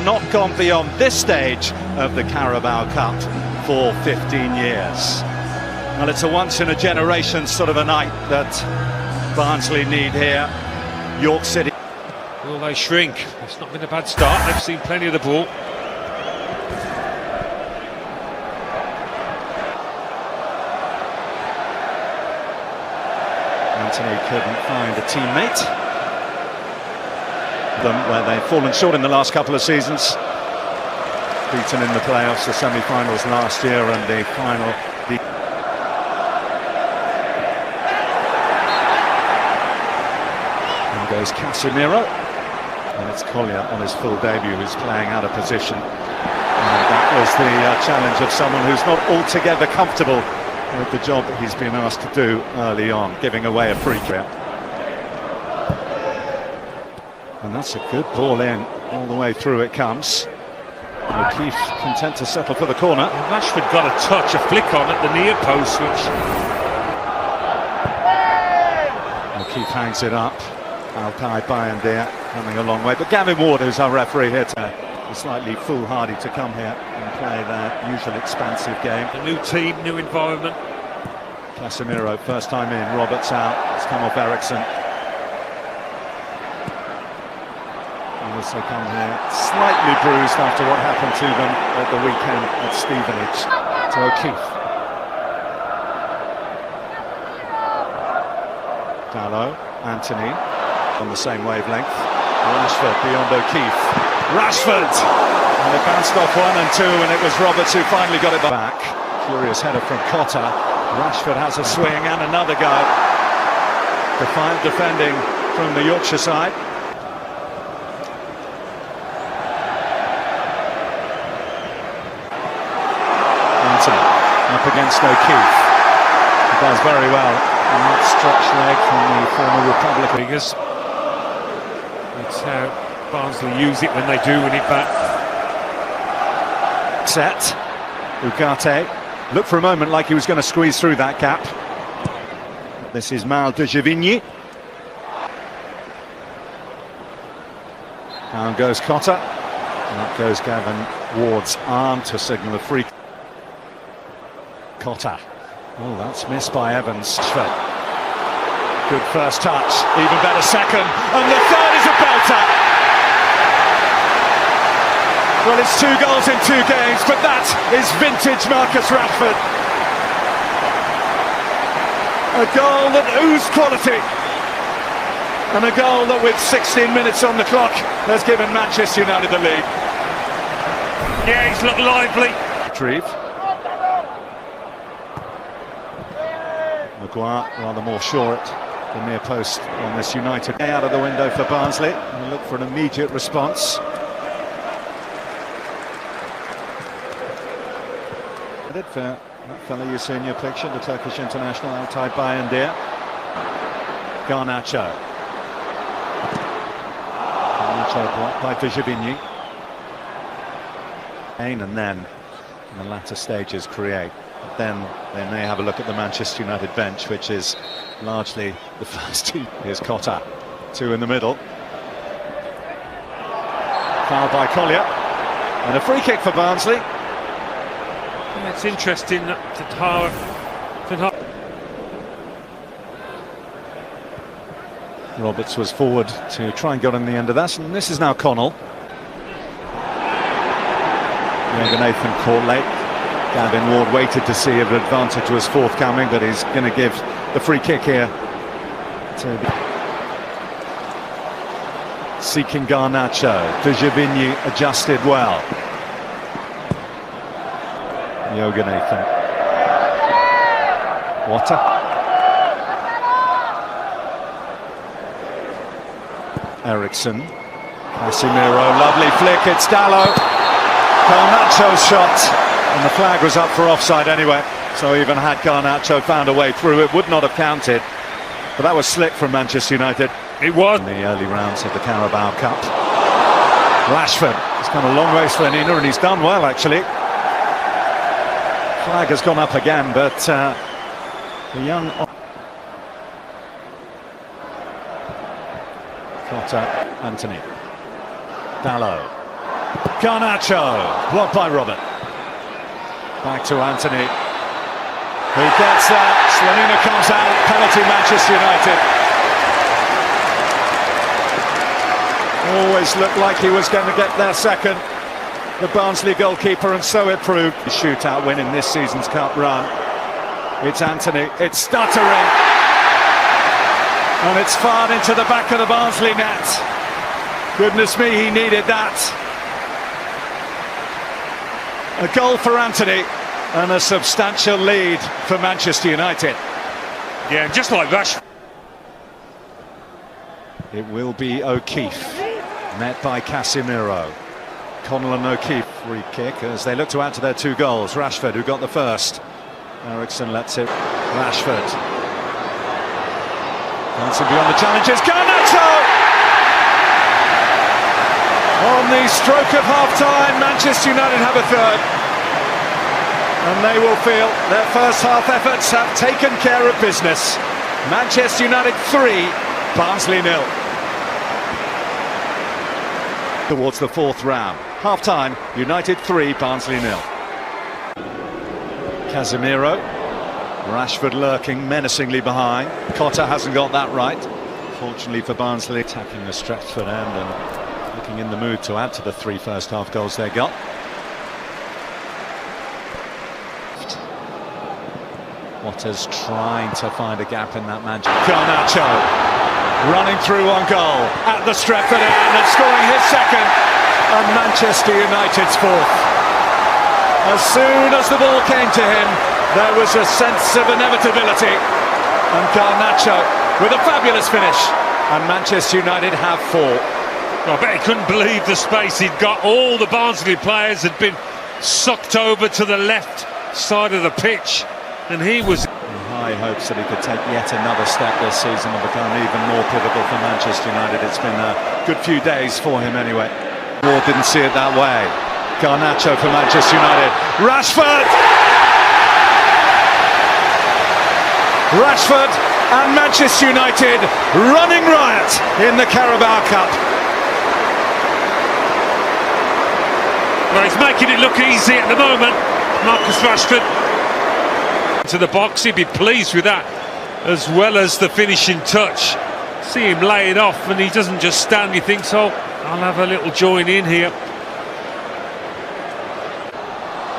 not gone beyond this stage of the Carabao Cup for 15 years. Well, it's a once-in-a-generation sort of a night that Barnsley need here. York City. Will they shrink? It's not been a bad start. They've seen plenty of the ball. Anthony couldn't find a teammate. Where they've fallen short in the last couple of seasons. Beaten in the playoffs, the semi-finals last year, and the final. And goes Casemiro, and it's Collier on his full debut who's playing out of position. And that was the challenge of someone who's not altogether comfortable with the job that he's been asked to do early on, giving away a free kick. And that's a good ball in, all the way through it comes. O'Keefe content to settle for the corner. Rashford got a touch, a flick on at the near post, which... O'Keefe hangs it up. Altai Bayendir coming a long way. But Gavin Ward, who's our referee here today, is slightly foolhardy to come here and play their usual expansive game. A new team, new environment. Casemiro, first time in. Roberts out. It's come off Ericsson. Also come here slightly bruised after what happened to them at the weekend at Stevenage. To O'Keefe. Dallow, Anthony on the same wavelength. Rashford beyond O'Keefe. Rashford! And it bounced off 1 and 2, and it was Roberts who finally got it back. Curious header from Cotter. Rashford has a swing and another go. Defiant defending from the Yorkshire side. Up against O'Keefe. He does very well on that stretched leg from the former Republican. That's how Barnsley use it when they do win it back. Set. Ugarte looked for a moment like he was going to squeeze through that gap. This is Mal de Givigny. Down goes Cotter. And up goes Gavin Ward's arm to signal a free. Cotter. Oh, that's missed by Evans. Good first touch, even better second, and the third is a belter. Well, it's 2 goals in 2 games, but that is vintage Marcus Rashford. A goal that oozed quality, and a goal that with 16 minutes on the clock has given Manchester United the lead. Yeah, he's looked lively. Retrieve. Maguire rather more sure at the near post on this United. Out of the window for Barnsley, and look for an immediate response. For that fellow you see in your picture, the Turkish international Altai Bayendir. Garnacho. Garnacho blocked by Vijivigny. And then in the latter stages create. But then they may have a look at the Manchester United bench, which is largely the first team. Here's Cotter, 2 in the middle. Foul by Collier, and a free kick for Barnsley. Yeah, it's interesting that Roberts was forward to try and get on the end of that, and this is now Connell. Nathan caught late. Gavin Ward waited to see if an advantage was forthcoming, but he's going to give the free kick here to seeking Garnacho. Vijivigny adjusted well. Nathan. Water. Ericsson. Casemiro, lovely flick, it's Dallow. Garnacho's shot, and the flag was up for offside anyway, so even had Garnacho found a way through, it would not have counted. But that was slick from Manchester United. It was. In the early rounds of the Carabao Cup. Rashford has come a long ways for Nina, and he's done well actually. Flag has gone up again, but the young Cotter, Anthony, Dallow, Garnacho, blocked by Robert. Back to Anthony, who gets that. Slanina comes out, penalty Manchester United. Always looked like he was going to get their second, the Barnsley goalkeeper, and so it proved. The shootout win in this season's cup run. It's Anthony, it's stuttering, and it's fired into the back of the Barnsley net. Goodness me, he needed that. A goal for Anthony and a substantial lead for Manchester United. Yeah, just like Rashford. It will be O'Keefe, met by Casemiro. Connell and O'Keefe free kick as they look to add to their 2 goals. Rashford, who got the first. Ericsson lets it. Rashford. Dancing beyond the challenges. Garnacho! On the stroke of half-time, Manchester United have a third. And they will feel their first half efforts have taken care of business. Manchester United 3, Barnsley 0. Towards the 4th round. Half-time, United 3, Barnsley 0. Casemiro. Rashford lurking menacingly behind. Cotter hasn't got that right. Fortunately for Barnsley, attacking the Stretford end and looking in the mood to add to the 3 first-half goals they got. Waters trying to find a gap in that man. Garnacho running through on goal at the Stretford end and scoring his second, and Manchester United's 4th. As soon as the ball came to him, there was a sense of inevitability, and Garnacho with a fabulous finish, and Manchester United have 4. I bet he couldn't believe the space he'd got. All the Barnsley players had been sucked over to the left side of the pitch, and he was in high hopes that he could take yet another step this season and become even more pivotal for Manchester United. It's been a good few days for him anyway. Ward didn't see it that way. Garnacho for Manchester United. Rashford! Rashford and Manchester United running riot in the Carabao Cup. Well, he's making it look easy at the moment, Marcus Rashford. To the box, he'd be pleased with that, as well as the finishing touch. See him lay it off, and he doesn't just stand. He thinks, oh, I'll have a little join in here.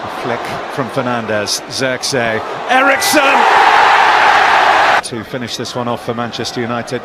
A flick from Fernandes, Zirkzee, Ericsson! To finish this one off for Manchester United.